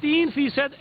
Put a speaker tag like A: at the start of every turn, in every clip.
A: 3%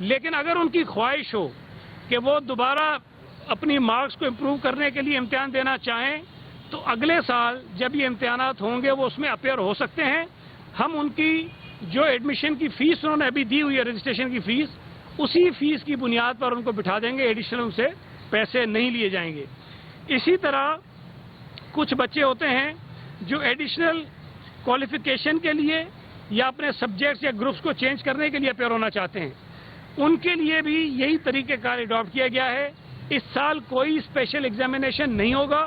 A: لیکن اگر ان کی خواہش ہو کہ وہ دوبارہ اپنی مارکس کو امپروو کرنے کے لیے امتحان دینا چاہیں تو اگلے سال جب یہ امتحانات ہوں گے وہ اس میں اپیئر ہو سکتے ہیں. ہم ان کی جو ایڈمیشن کی فیس انہوں نے ابھی دی ہوئی ہے رجسٹریشن کی فیس, اسی فیس کی بنیاد پر ان کو بٹھا دیں گے, ایڈیشنل ان سے پیسے نہیں لیے جائیں گے. اسی طرح کچھ بچے ہوتے ہیں جو ایڈیشنل کوالیفیکیشن کے لیے یا اپنے سبجیکٹس یا گروپس کو چینج کرنے کے لیے اپیئر ہونا چاہتے ہیں, ان کے لیے بھی یہی طریقہ کار اڈاپٹ کیا گیا ہے. اس سال کوئی اسپیشل ایگزامینیشن نہیں ہوگا.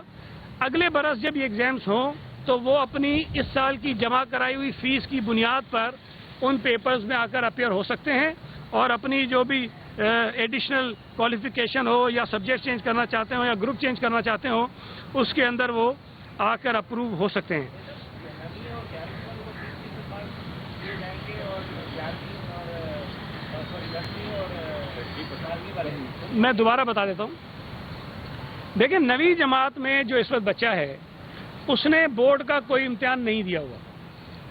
A: اگلے برس جب یہ ایگزامس ہوں تو وہ اپنی اس سال کی جمع کرائی ہوئی فیس کی بنیاد پر ان پیپرز میں آ کر اپیئر ہو سکتے ہیں اور اپنی جو بھی ایڈیشنل کوالیفیکیشن ہو یا سبجیکٹ چینج کرنا چاہتے ہوں یا گروپ چینج کرنا چاہتے ہوں اس کے اندر وہ آ کر اپروو ہو سکتے ہیں. میں دوبارہ بتا دیتا ہوں. دیکھیں, 9ویں جماعت میں جو اس وقت بچہ ہے اس نے بورڈ کا کوئی امتحان نہیں دیا ہوا,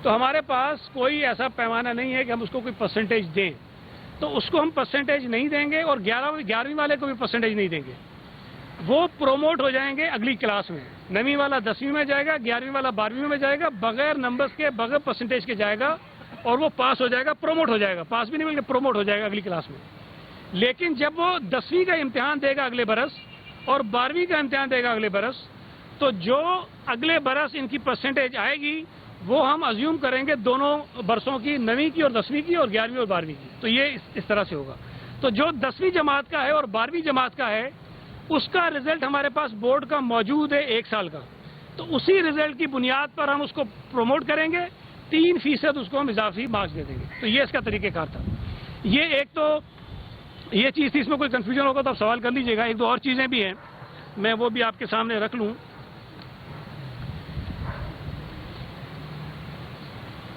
A: تو ہمارے پاس کوئی ایسا پیمانہ نہیں ہے کہ ہم اس کو کوئی پرسنٹیج دیں, تو اس کو ہم پرسنٹیج نہیں دیں گے اور 11ویں والے کو بھی پرسنٹیج نہیں دیں گے. وہ پروموٹ ہو جائیں گے اگلی کلاس میں. 9ویں والا 10ویں میں جائے گا, 11ویں والا 12ویں میں جائے گا, بغیر نمبرز کے بغیر پرسنٹیج کے جائے گا اور وہ پاس ہو جائے گا, پروموٹ ہو جائے گا. پاس بھی نہیں بلکہ پروموٹ ہو جائے گا اگلی کلاس میں. لیکن جب وہ 10ویں کا امتحان دے گا اگلے برس اور 12ویں کا امتحان دے گا اگلے برس, تو جو اگلے برس ان کی پرسنٹیج آئے گی وہ ہم ازیوم کریں گے دونوں برسوں کی, 9ویں کی اور 10ویں کی اور 11ویں اور 12ویں کی. تو یہ اس طرح سے ہوگا. تو جو 10ویں جماعت کا ہے اور 12ویں جماعت کا ہے اس کا رزلٹ ہمارے پاس بورڈ کا موجود ہے 1 سال کا, تو اسی رزلٹ کی بنیاد پر ہم اس کو پروموٹ کریں گے, 3% اس کو ہم اضافی مارکس دے دیں گے. تو یہ اس کا طریقہ کار تھا. یہ ایک تو یہ چیز تھی, اس میں کوئی کنفیوژن ہوگا تو آپ سوال کر لیجئے گا. ایک دو اور چیزیں بھی ہیں, میں وہ بھی آپ کے سامنے رکھ لوں.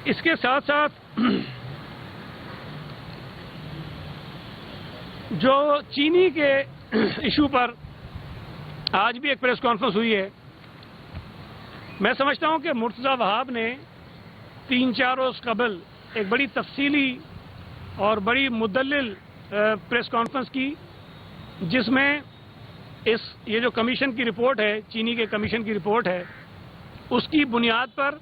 A: اس کے ساتھ ساتھ جو چینی کے ایشو پر آج بھی ایک پریس کانفرنس ہوئی ہے, میں سمجھتا ہوں کہ مرتضی وہاب نے 3-4 روز قبل ایک بڑی تفصیلی اور بڑی مدلل پریس کانفرنس کی, جس میں یہ جو کمیشن کی رپورٹ ہے, چینی کے کمیشن کی رپورٹ ہے, اس کی بنیاد پر,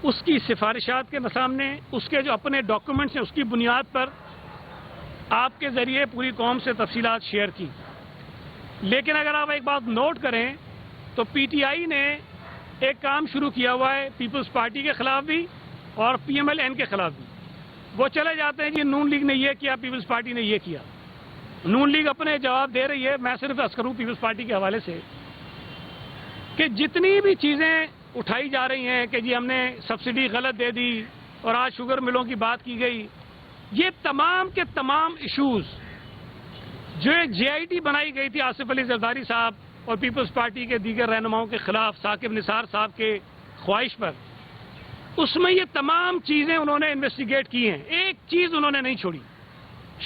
A: اس کی سفارشات کے سامنے, اس کے جو اپنے ڈاکومنٹس ہیں اس کی بنیاد پر آپ کے ذریعے پوری قوم سے تفصیلات شیئر کی. لیکن اگر آپ ایک بات نوٹ کریں تو پی ٹی آئی نے ایک کام شروع کیا ہوا ہے پیپلز پارٹی کے خلاف بھی اور پی ایم ایل این کے خلاف بھی. وہ چلے جاتے ہیں جی نون لیگ نے یہ کیا, پیپلز پارٹی نے یہ کیا. نون لیگ اپنے جواب دے رہی ہے. میں صرف عرض کروں پیپلز پارٹی کے حوالے سے کہ جتنی بھی چیزیں اٹھائی جا رہی ہیں کہ جی ہم نے سبسڈی غلط دے دی اور آج شوگر ملوں کی بات کی گئی, یہ تمام کے تمام ایشوز جو ایک جے آئی ٹی بنائی گئی تھی آصف علی زرداری صاحب اور پیپلز پارٹی کے دیگر رہنماؤں کے خلاف ثاقب نثار صاحب کے خواہش پر, اس میں یہ تمام چیزیں انہوں نے انویسٹیگیٹ کی ہیں. ایک چیز انہوں نے نہیں چھوڑی.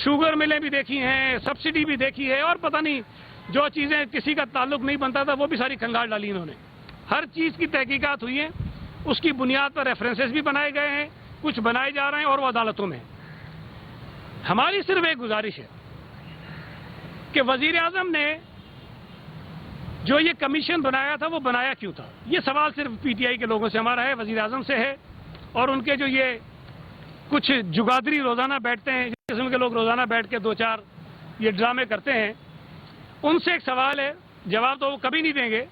A: شوگر ملیں بھی دیکھی ہیں, سبسڈی بھی دیکھی ہے, اور پتہ نہیں جو چیزیں کسی کا تعلق نہیں بنتا تھا وہ بھی ساری کھنگال ڈالی انہوں نے. ہر چیز کی تحقیقات ہوئی ہیں, اس کی بنیاد پر ریفرنسز بھی بنائے گئے ہیں, کچھ بنائے جا رہے ہیں اور وہ عدالتوں میں. ہماری صرف ایک گزارش ہے کہ وزیر اعظم نے جو یہ کمیشن بنایا تھا وہ بنایا کیوں تھا. یہ سوال صرف پی ٹی آئی کے لوگوں سے ہمارا ہے, وزیر اعظم سے ہے, اور ان کے جو یہ کچھ جگادری روزانہ بیٹھتے ہیں, جس قسم کے لوگ روزانہ بیٹھ کے 2-4 یہ ڈرامے کرتے ہیں, ان سے ایک سوال ہے, جواب تو وہ کبھی نہیں دیں گے.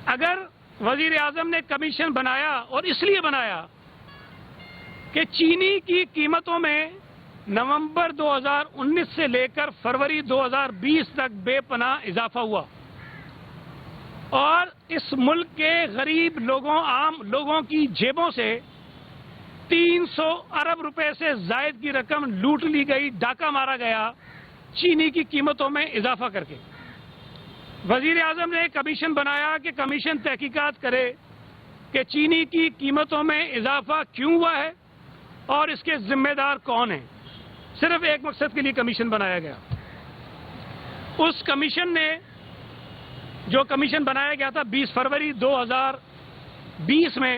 A: اگر وزیر اعظم نے کمیشن بنایا اور اس لیے بنایا کہ چینی کی قیمتوں میں نومبر 2019 سے لے کر فروری 2020 تک بے پناہ اضافہ ہوا اور اس ملک کے غریب لوگوں, عام لوگوں کی جیبوں سے 300 ارب روپے سے زائد کی رقم لوٹ لی گئی, ڈاکہ مارا گیا چینی کی قیمتوں میں اضافہ کر کے. وزیر اعظم نے کمیشن بنایا کہ کمیشن تحقیقات کرے کہ چینی کی قیمتوں میں اضافہ کیوں ہوا ہے اور اس کے ذمہ دار کون ہیں. صرف ایک مقصد کے لیے کمیشن بنایا گیا. اس کمیشن نے, جو کمیشن بنایا گیا تھا 20 فروری 2020 میں,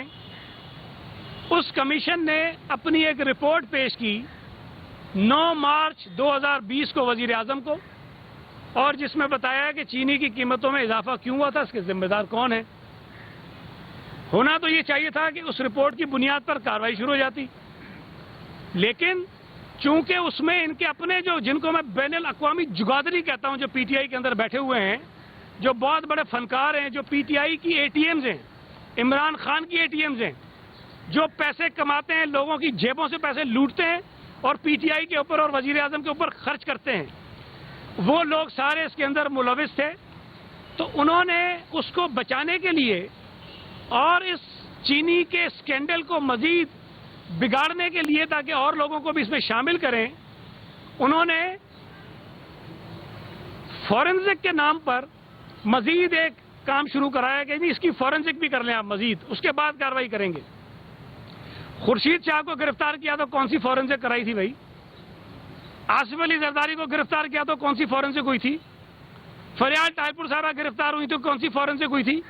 A: اس کمیشن نے اپنی ایک رپورٹ پیش کی 9 مارچ 2020 کو وزیر اعظم کو، اور جس میں بتایا کہ چینی کی قیمتوں میں اضافہ کیوں ہوا تھا، اس کے ذمہ دار کون ہیں۔ ہونا تو یہ چاہیے تھا کہ اس رپورٹ کی بنیاد پر کارروائی شروع ہو جاتی، لیکن چونکہ اس میں ان کے اپنے جن کو میں بین الاقوامی جگادری کہتا ہوں، جو پی ٹی آئی کے اندر بیٹھے ہوئے ہیں، جو بہت بڑے فنکار ہیں، جو پی ٹی آئی کی اے ٹی ایمز ہیں، عمران خان کی اے ٹی ایمز ہیں، جو پیسے کماتے ہیں، لوگوں کی جیبوں سے پیسے لوٹتے ہیں اور پی ٹی آئی کے اوپر اور وزیر اعظم کے اوپر خرچ کرتے ہیں، وہ لوگ سارے اس کے اندر ملوث تھے۔ تو انہوں نے اس کو بچانے کے لیے اور اس چینی کے اسکینڈل کو مزید بگاڑنے کے لیے، تاکہ اور لوگوں کو بھی اس میں شامل کریں، انہوں نے فورنزک کے نام پر مزید ایک کام شروع کرایا کہ اس کی فورنزک بھی کر لیں آپ مزید، اس کے بعد کارروائی کریں گے۔ خورشید شاہ کو گرفتار کیا تو کون سی فورنزک کرائی تھی بھائی؟ آصف علی زرداری کو گرفتار کیا تو کون سی فورنزک ہوئی تھی؟ فریال طاہر پور صاحبہ گرفتار ہوئی تو کون سی فورنزک ہوئی تھی؟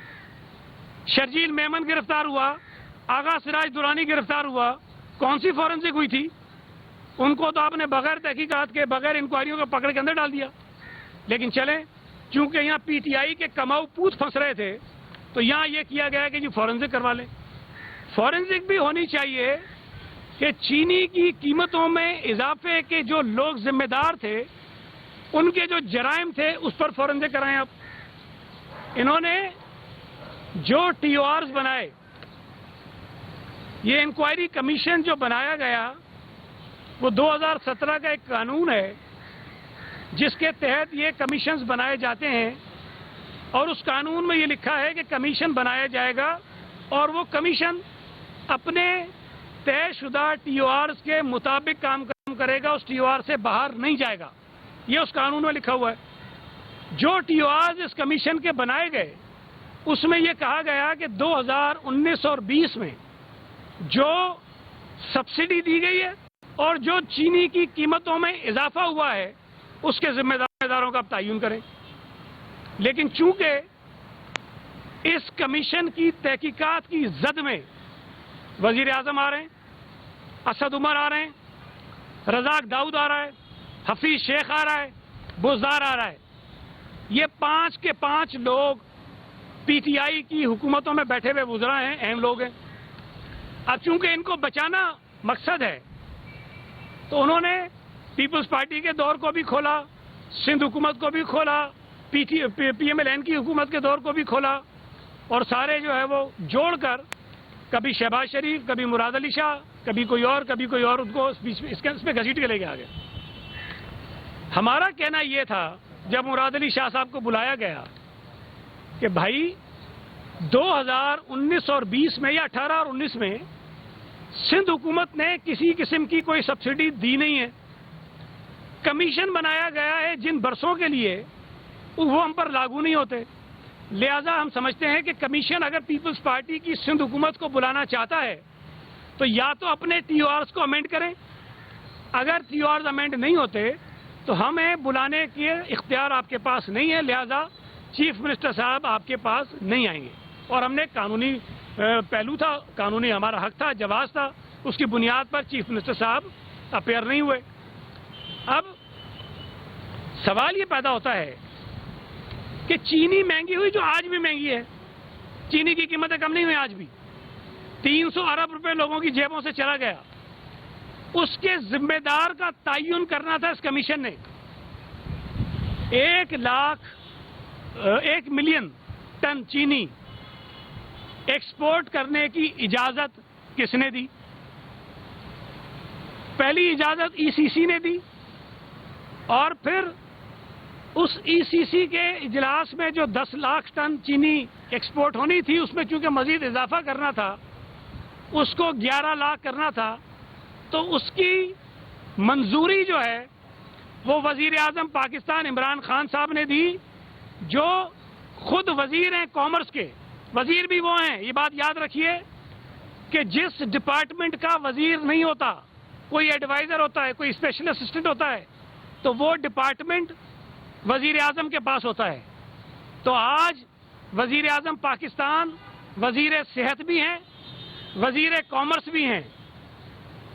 A: شرجیل میمن گرفتار ہوا، آغا سراج دورانی گرفتار ہوا، کون سی فورنزک ہوئی تھی؟ ان کو تو آپ نے بغیر تحقیقات کے، بغیر انکوائریوں کے پکڑ کے اندر ڈال دیا۔ لیکن چلیں، چونکہ یہاں پی ٹی آئی کے کماؤ پوت پھنس رہے تھے، تو یہاں یہ کیا گیا کہ جی فورنزک کروا لیں۔ فورنزک بھی ہونی چاہیے کہ چینی کی قیمتوں میں اضافے کے جو لوگ ذمہ دار تھے، ان کے جو جرائم تھے، اس پر فورنزک کرائیں آپ۔ انہوں نے جو ٹی او آرز بنائے، یہ انکوائری کمیشن جو بنایا گیا، وہ 2017 کا ایک قانون ہے جس کے تحت یہ کمیشنز بنائے جاتے ہیں، اور اس قانون میں یہ لکھا ہے کہ کمیشن بنایا جائے گا اور وہ کمیشن اپنے طے شدہ ٹی او آرز کے مطابق کام کرے گا، اس ٹی او آر سے باہر نہیں جائے گا۔ یہ اس قانون میں لکھا ہوا ہے۔ جو ٹی او آرز اس کمیشن کے بنائے گئے، اس میں یہ کہا گیا کہ 2019 اور 20 میں جو سبسڈی دی گئی ہے اور جو چینی کی قیمتوں میں اضافہ ہوا ہے، اس کے ذمہ داروں کا آپ تعین کریں۔ لیکن چونکہ اس کمیشن کی تحقیقات کی زد میں وزیر اعظم آ رہے ہیں، اسد عمر آ رہے ہیں، رزاق داؤد آ رہا ہے، حفیظ شیخ آ رہا ہے، بزدار آ رہا ہے، یہ 5 کے 5 لوگ پی ٹی آئی کی حکومتوں میں بیٹھے ہوئے وزراء ہیں، اہم لوگ ہیں۔ اب چونکہ ان کو بچانا مقصد ہے، تو انہوں نے پیپلز پارٹی کے دور کو بھی کھولا، سندھ حکومت کو بھی کھولا، پی ایم ایل این کی حکومت کے دور کو بھی کھولا، اور سارے جو ہے وہ جوڑ کر کبھی شہباز شریف، کبھی مراد علی شاہ، کبھی کوئی اور ان کو اس پہ گھسیٹ کے لے کے آ گئے۔ ہمارا کہنا یہ تھا جب مراد علی شاہ صاحب کو بلایا گیا کہ بھائی 2019 اور 20 میں یا 18 اور 19 میں سندھ حکومت نے کسی قسم کی کوئی سبسڈی دی نہیں ہے، کمیشن بنایا گیا ہے جن برسوں کے لیے وہ ہم پر لاگو نہیں ہوتے، لہذا ہم سمجھتے ہیں کہ کمیشن اگر پیپلز پارٹی کی سندھ حکومت کو بلانا چاہتا ہے تو یا تو اپنے ٹی او آرز کو امینڈ کریں، اگر ٹی او آرز امینڈ نہیں ہوتے تو ہمیں بلانے کے اختیار آپ کے پاس نہیں ہے، لہذا چیف منسٹر صاحب آپ کے پاس نہیں آئیں گے۔ اور ہم نے قانونی پہلو تھا، قانونی ہمارا حق تھا، جواز تھا، اس کی بنیاد پر چیف منسٹر صاحب اپیئر نہیں ہوئے۔ اب سوال یہ پیدا ہوتا ہے کہ چینی مہنگی ہوئی، جو آج بھی مہنگی ہے، چینی کی قیمتیں کم نہیں ہوئی، آج بھی 300 ارب روپے لوگوں کی جیبوں سے چلا گیا، اس کے ذمہ دار کا تعین کرنا تھا اس کمیشن نے۔ 1 ملین ٹن چینی ایکسپورٹ کرنے کی اجازت کس نے دی؟ پہلی اجازت ای سی سی نے دی، اور پھر اس ای سی سی کے اجلاس میں جو 10 لاکھ ٹن چینی ایکسپورٹ ہونی تھی، اس میں چونکہ مزید اضافہ کرنا تھا، اس کو 11 لاکھ کرنا تھا، تو اس کی منظوری جو ہے وہ وزیر اعظم پاکستان عمران خان صاحب نے دی، جو خود وزیر ہیں کامرس کے، وزیر بھی وہ ہیں، یہ بات یاد رکھیے کہ جس ڈپارٹمنٹ کا وزیر نہیں ہوتا، کوئی ایڈوائزر ہوتا ہے، کوئی اسپیشل اسسٹنٹ ہوتا ہے، تو وہ ڈپارٹمنٹ وزیر اعظم کے پاس ہوتا ہے۔ تو آج وزیر اعظم پاکستان وزیر صحت بھی ہیں، وزیر کامرس بھی ہیں،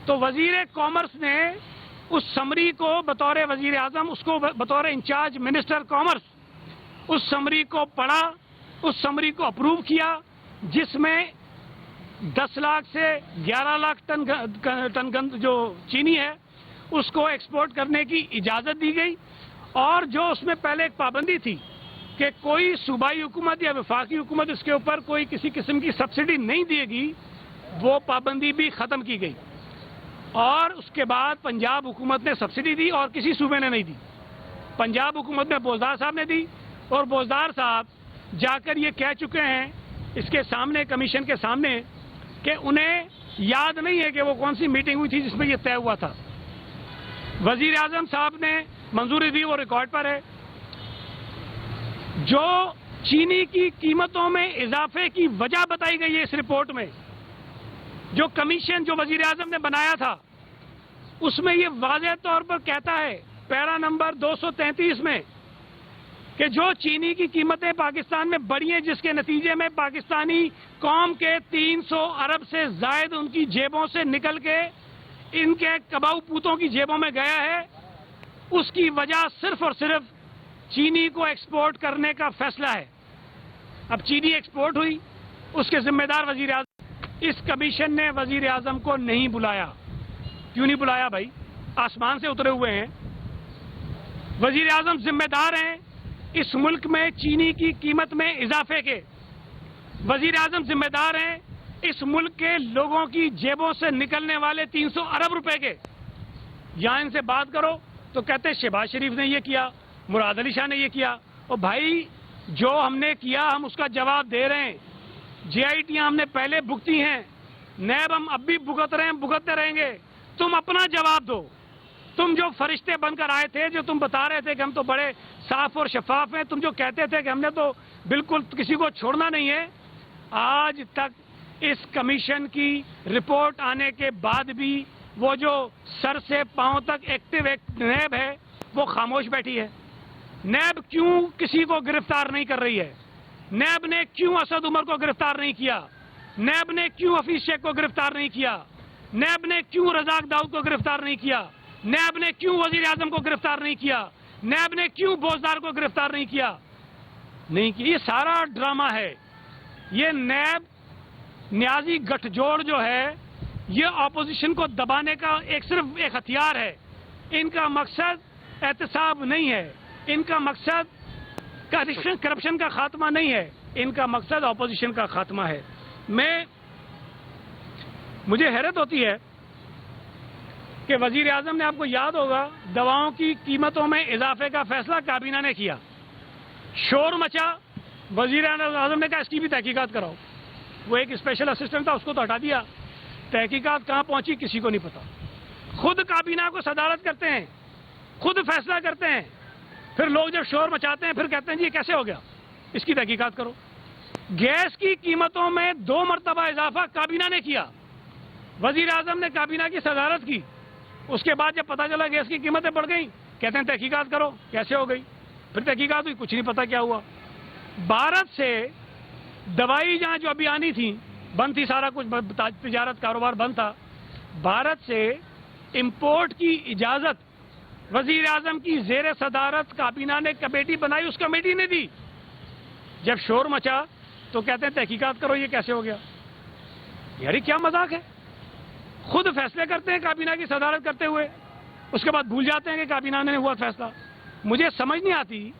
A: تو وزیر کامرس نے اس سمری کو بطور وزیر اعظم، اس کو بطور انچارج منسٹر کامرس اس سمری کو پڑھا، اس سمری کو اپروو کیا، جس میں 10 لاکھ سے 11 لاکھ ٹن گند جو چینی ہے اس کو ایکسپورٹ کرنے کی اجازت دی گئی، اور جو اس میں پہلے ایک پابندی تھی کہ کوئی صوبائی حکومت یا وفاقی حکومت اس کے اوپر کوئی کسی قسم کی سبسڈی نہیں دے گی، وہ پابندی بھی ختم کی گئی، اور اس کے بعد پنجاب حکومت نے سبسڈی دی اور کسی صوبے نے نہیں دی۔ پنجاب حکومت نے بوزدار صاحب نے دی، اور بوزدار صاحب جا کر یہ کہہ چکے ہیں اس کے سامنے، کمیشن کے سامنے، کہ انہیں یاد نہیں ہے کہ وہ کون سی میٹنگ ہوئی تھی جس میں یہ طے ہوا تھا۔ وزیر اعظم صاحب نے منظوری دی، وہ ریکارڈ پر ہے۔ جو چینی کی قیمتوں میں اضافے کی وجہ بتائی گئی ہے اس رپورٹ میں، جو کمیشن جو وزیر اعظم نے بنایا تھا اس میں یہ واضح طور پر کہتا ہے، پیرا نمبر 233 میں، کہ جو چینی کی قیمتیں پاکستان میں بڑھی ہیں، جس کے نتیجے میں پاکستانی قوم کے 300 ارب سے زائد ان کی جیبوں سے نکل کے ان کے کباؤ پوتوں کی جیبوں میں گیا ہے، اس کی وجہ صرف اور صرف چینی کو ایکسپورٹ کرنے کا فیصلہ ہے۔ اب چینی ایکسپورٹ ہوئی، اس کے ذمہ دار وزیر اعظم۔ اس کمیشن نے وزیر اعظم کو نہیں بلایا۔ کیوں نہیں بلایا بھائی؟ آسمان سے اترے ہوئے ہیں۔ وزیر اعظم ذمہ دار ہیں اس ملک میں چینی کی قیمت میں اضافے کے۔ وزیر اعظم ذمہ دار ہیں اس ملک کے لوگوں کی جیبوں سے نکلنے والے 300 ارب روپے کے۔ یہاں ان سے بات کرو تو کہتے ہیں شہباز شریف نے یہ کیا، مراد علی شاہ نے یہ کیا۔ اور بھائی جو ہم نے کیا ہم اس کا جواب دے رہے ہیں۔ جے آئی ٹیاں ہم نے پہلے بھگتی ہیں، نیب ہم اب بھی بھگت رہے ہیں، بھگتتے رہیں گے۔ تم اپنا جواب دو۔ تم جو فرشتے بن کر آئے تھے، جو تم بتا رہے تھے کہ ہم تو بڑے صاف اور شفاف ہیں، تم جو کہتے تھے کہ ہم نے تو بالکل کسی کو چھوڑنا نہیں ہے، آج تک اس کمیشن کی رپورٹ آنے کے بعد بھی وہ جو سر سے پاؤں تک ایکٹیو نیب ہے وہ خاموش بیٹھی ہے۔ نیب کیوں کسی کو گرفتار نہیں کر رہی ہے؟ نیب نے کیوں اسد عمر کو گرفتار نہیں کیا؟ نیب نے کیوں حفیظ شیخ کو گرفتار نہیں کیا؟ نیب نے کیوں رزاق داؤد کو گرفتار نہیں کیا؟ نیب نے کیوں وزیر اعظم کو گرفتار نہیں کیا؟ نیب نے کیوں بوزدار کو گرفتار نہیں کیا؟ یہ سارا ڈرامہ ہے۔ یہ نیب نیازی گٹھ جوڑ جو ہے، یہ اپوزیشن کو دبانے کا صرف ایک ہتھیار ہے۔ ان کا مقصد احتساب نہیں ہے، ان کا مقصد کرپشن کا خاتمہ نہیں ہے، ان کا مقصد اپوزیشن کا خاتمہ ہے۔ مجھے حیرت ہوتی ہے کہ وزیر اعظم نے، آپ کو یاد ہوگا، دواؤں کی قیمتوں میں اضافے کا فیصلہ کابینہ نے کیا، شور مچا، وزیر اعظم نے کہا اس کی بھی تحقیقات کراؤ۔ وہ ایک اسپیشل اسسٹنٹ تھا، اس کو تو ہٹا دیا۔ تحقیقات کہاں پہنچی کسی کو نہیں پتا۔ خود کابینہ کو صدارت کرتے ہیں، خود فیصلہ کرتے ہیں، پھر لوگ جب شور مچاتے ہیں پھر کہتے ہیں جی یہ کیسے ہو گیا، اس کی تحقیقات کرو۔ گیس کی قیمتوں میں 2 مرتبہ اضافہ کابینہ نے کیا، وزیر اعظم نے کابینہ کی صدارت کی۔ اس کے بعد جب پتا چلا گیس کی قیمتیں بڑھ گئیں، کہتے ہیں تحقیقات کرو، کیسے ہو گئی؟ پھر تحقیقات ہوئی، کچھ نہیں پتا کیا ہوا۔ بھارت سے دوائی جہاں جو ابھی آنی تھی بند تھی، سارا کچھ تجارت کاروبار بند تھا، بھارت سے امپورٹ کی اجازت وزیر اعظم کی زیر صدارت کابینہ نے کمیٹی بنائی، اس کمیٹی نے دی۔ جب شور مچا تو کہتے ہیں تحقیقات کرو، یہ کیسے ہو گیا؟ یاری کیا مذاق ہے؟ خود فیصلے کرتے ہیں کابینہ کی صدارت کرتے ہوئے، اس کے بعد بھول جاتے ہیں کہ کابینہ نے ہوا فیصلہ۔ مجھے سمجھ نہیں آتی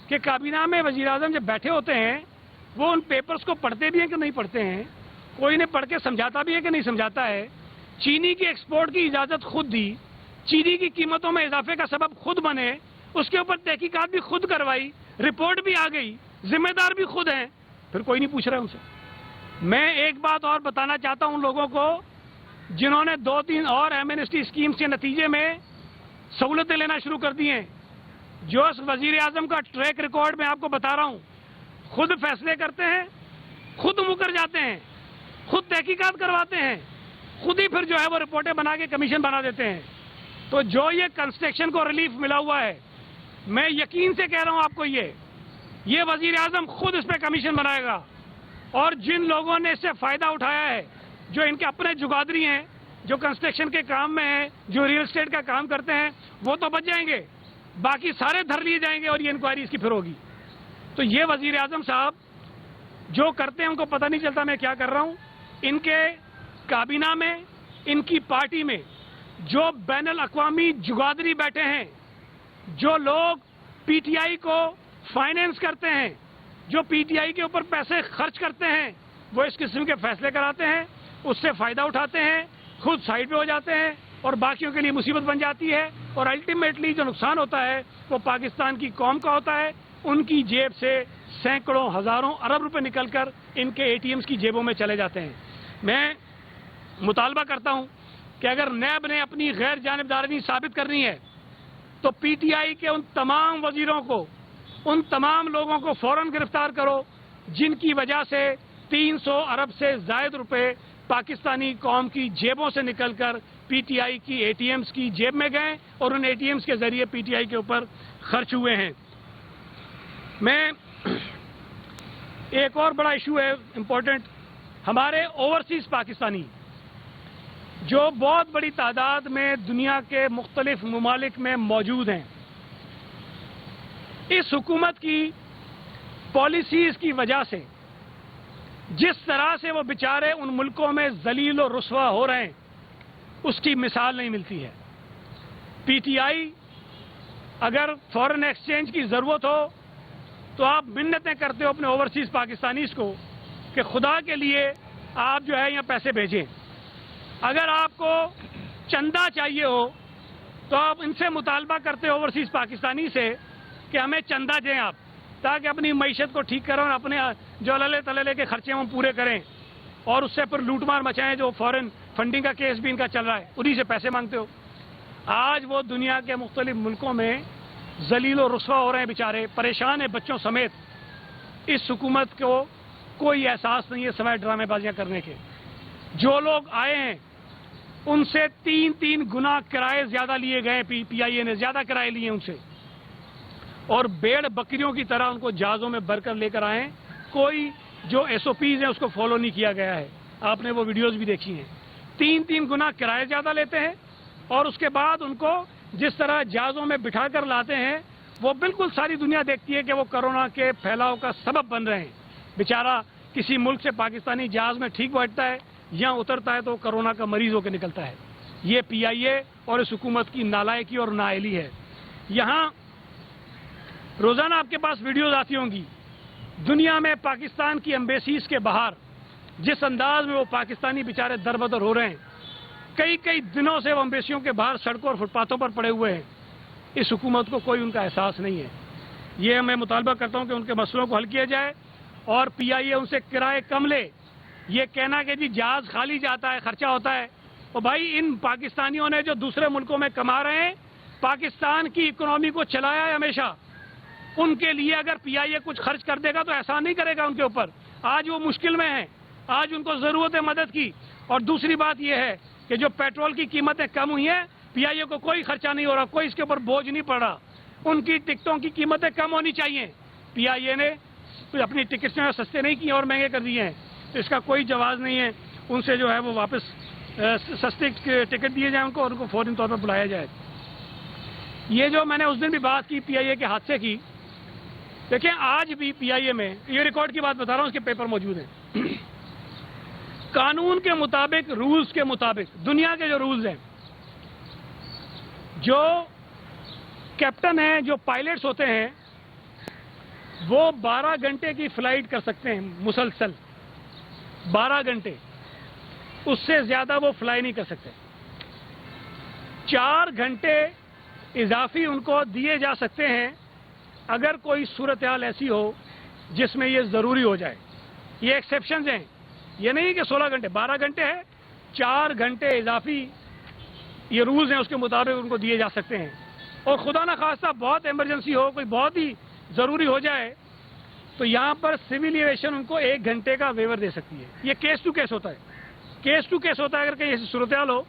A: کہ کابینہ میں وزیر اعظم جب بیٹھے ہوتے ہیں وہ ان پیپرز کو پڑھتے بھی ہیں کہ نہیں پڑھتے ہیں، کوئی نے پڑھ کے سمجھاتا بھی ہے کہ نہیں سمجھاتا ہے۔ چینی کی ایکسپورٹ کی اجازت خود دی، چینی کی قیمتوں میں اضافے کا سبب خود بنے، اس کے اوپر تحقیقات بھی خود کروائی، رپورٹ بھی آ گئی، ذمہ دار بھی خود ہیں، پھر کوئی نہیں پوچھ رہا ان سے۔ میں ایک بات اور بتانا چاہتا ہوں ان لوگوں کو جنہوں نے 2-3 اور ایمنسٹی اسکیمز کے نتیجے میں سہولتیں لینا شروع کر دی ہیں۔ جو اس وزیر اعظم کا ٹریک ریکارڈ میں آپ کو بتا رہا ہوں، خود فیصلے کرتے ہیں، خود مکر جاتے ہیں، خود تحقیقات کرواتے ہیں، خود ہی پھر جو ہے وہ رپورٹیں بنا کے کمیشن بنا دیتے ہیں۔ تو جو یہ کنسٹرکشن کو ریلیف ملا ہوا ہے، میں یقین سے کہہ رہا ہوں آپ کو، یہ وزیر اعظم خود اس پہ کمیشن بنائے گا، اور جن لوگوں نے اس سے فائدہ اٹھایا ہے، جو ان کے اپنے جگادری ہیں، جو کنسٹرکشن کے کام میں ہیں, جو ریئل اسٹیٹ کا کام کرتے ہیں, وہ تو بچ جائیں گے, باقی سارے دھر لیے جائیں گے اور یہ انکوائری اس کی پھر ہوگی. تو یہ وزیر اعظم صاحب جو کرتے ہیں ان کو پتہ نہیں چلتا میں کیا کر رہا ہوں. ان کے کابینہ میں, ان کی پارٹی میں جو بین الاقوامی جگادری بیٹھے ہیں, جو لوگ پی ٹی آئی کو فائنینس کرتے ہیں, جو پی ٹی آئی کے اوپر پیسے خرچ کرتے ہیں, وہ اس قسم کے فیصلے کراتے ہیں, اس سے فائدہ اٹھاتے ہیں, خود سائڈ پہ ہو جاتے ہیں اور باقیوں کے لیے مصیبت بن جاتی ہے, اور الٹیمیٹلی جو نقصان ہوتا ہے وہ پاکستان کی قوم کا ہوتا ہے. ان کی جیب سے سینکڑوں, ہزاروں, ارب روپے نکل کر ان کے اے ٹی ایمز کی جیبوں میں چلے جاتے ہیں. میں مطالبہ کرتا ہوں کہ اگر نیب نے اپنی غیر جانبداری ثابت کرنی ہے تو پی ٹی آئی کے ان تمام وزیروں کو, ان تمام لوگوں کو فوراً گرفتار کرو جن کی وجہ سے 300 ارب سے زائد روپے پاکستانی قوم کی جیبوں سے نکل کر پی ٹی آئی کی اے ٹی ایمز کی جیب میں گئے اور ان اے ٹی ایمز کے ذریعے پی ٹی آئی کے اوپر خرچ ہوئے ہیں. میں ایک اور بڑا ایشو ہے امپورٹنٹ, ہمارے اوورسیز پاکستانی جو بہت بڑی تعداد میں دنیا کے مختلف ممالک میں موجود ہیں, اس حکومت کی پالیسیز کی وجہ سے جس طرح سے وہ بیچارے ان ملکوں میں ذلیل و رسوا ہو رہے ہیں اس کی مثال نہیں ملتی ہے. پی ٹی آئی اگر فورن ایکسچینج کی ضرورت ہو تو آپ منتیں کرتے ہو اپنے اوورسیز پاکستانیز کو کہ خدا کے لیے آپ جو ہے یہاں پیسے بھیجیں. اگر آپ کو چندہ چاہیے ہو تو آپ ان سے مطالبہ کرتے ہو اوورسیز پاکستانی سے کہ ہمیں چندہ دیں آپ, تاکہ اپنی معیشت کو ٹھیک کریں اور اپنے جو اللہ تللے کے خرچے ہم پورے کریں, اور اس سے پھر لوٹ مار مچائیں. جو فورن فنڈنگ کا کیس بھی ان کا چل رہا ہے, انہی سے پیسے مانگتے ہو. آج وہ دنیا کے مختلف ملکوں میں ذلیل و رسوا ہو رہے ہیں بیچارے, پریشان ہیں بچوں سمیت. اس حکومت کو کوئی احساس نہیں ہے سوائے ڈرامے بازیاں کرنے کے. جو لوگ آئے ہیں ان سے 3 گنا کرائے زیادہ لیے گئے, پی آئی اے نے زیادہ کرائے لیے ان سے, اور بھیڑ بکریوں کی طرح ان کو جہازوں میں بھر کر لے کر آئے. کوئی جو ایس او پیز ہیں اس کو فالو نہیں کیا گیا ہے, آپ نے وہ ویڈیوز بھی دیکھی ہیں. 3 گنا کرائے زیادہ لیتے ہیں اور اس کے بعد ان کو جس طرح جہازوں میں بٹھا کر لاتے ہیں وہ بالکل ساری دنیا دیکھتی ہے کہ وہ کورونا کے پھیلاؤ کا سبب بن رہے ہیں. بیچارہ کسی ملک سے پاکستانی جہاز میں ٹھیک بیٹھتا ہے, یہاں اترتا ہے تو کورونا کا مریض ہو کے نکلتا ہے. یہ پی آئی اے اور اس حکومت کی نالائکی اور نااہلی ہے. یہاں روزانہ آپ کے پاس ویڈیوز آتی ہوں گی دنیا میں پاکستان کی ایمبیسیز کے باہر جس انداز میں وہ پاکستانی بیچارے در بدر ہو رہے ہیں. کئی دنوں سے وہ ایمبیسیوں کے باہر سڑکوں اور فٹ پاتھوں پر پڑے ہوئے ہیں. اس حکومت کو کوئی ان کا احساس نہیں ہے. یہ میں مطالبہ کرتا ہوں کہ ان کے مسئلوں کو حل کیا جائے اور پی آئی اے ان سے کرائے کم لے. یہ کہنا کہ جی جہاز خالی جاتا ہے, خرچہ ہوتا ہے, اور بھائی ان پاکستانیوں نے جو دوسرے ملکوں میں کما رہے ہیں, پاکستان کی اکنامی کو چلایا ہے ہمیشہ. ان کے لیے اگر پی آئی اے کچھ خرچ کر دے گا تو احسان نہیں کرے گا ان کے اوپر. آج وہ مشکل میں ہیں, آج ان کو ضرورت ہے مدد کی. اور دوسری بات یہ ہے کہ جو پیٹرول کی قیمتیں کم ہوئی ہیں, پی آئی اے کو کوئی خرچہ نہیں ہو رہا, کوئی اس کے اوپر بوجھ نہیں پڑ رہا. ان کی ٹکٹوں کی قیمتیں کم ہونی چاہیے. پی آئی اے نے اپنی ٹکٹس جو سستے نہیں کیے اور مہنگے کر دیے ہیں, تو اس کا کوئی جواز نہیں ہے. ان سے جو ہے وہ واپس سستے ٹکٹ دیے جائیں ان کو, اور ان کو فوری طور پر بلایا جائے. یہ جو میں نے اس دن بھی بات کی پی آئی اے کے حادثے کی, دیکھیں آج بھی پی آئی اے میں, یہ ریکارڈ کی بات بتا رہا ہوں, اس کے پیپر موجود ہیں. قانون کے مطابق, رولز کے مطابق, دنیا کے جو رولز ہیں, جو کیپٹن ہیں, جو پائلٹس ہوتے ہیں, وہ 12 گھنٹے کی فلائٹ کر سکتے ہیں مسلسل. 12 گھنٹے, اس سے زیادہ وہ فلائی نہیں کر سکتے. 4 گھنٹے اضافی ان کو دیے جا سکتے ہیں اگر کوئی صورتحال ایسی ہو جس میں یہ ضروری ہو جائے. یہ ایکسیپشنز ہیں, یہ نہیں کہ 16 گھنٹے, 12 گھنٹے ہے, 4 گھنٹے اضافی یہ رولز ہیں, اس کے مطابق ان کو دیے جا سکتے ہیں. اور خدا نخواستہ بہت ایمرجنسی ہو, کوئی بہت ہی ضروری ہو جائے, تو یہاں پر سول ایویشن ان کو 1 گھنٹے کا ویور دے سکتی ہے. یہ کیس ٹو کیس ہوتا ہے, کیس ٹو کیس ہوتا ہے. اگر کہیں ایسی صورتحال ہو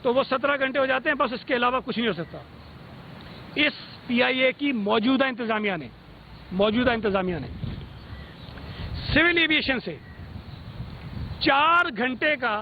A: تو وہ 17 گھنٹے ہو جاتے ہیں, بس اس کے علاوہ کچھ نہیں ہو سکتا. اس پی آئی اے کی موجودہ انتظامیہ نے سول ایویشن سے 4 گھنٹے کا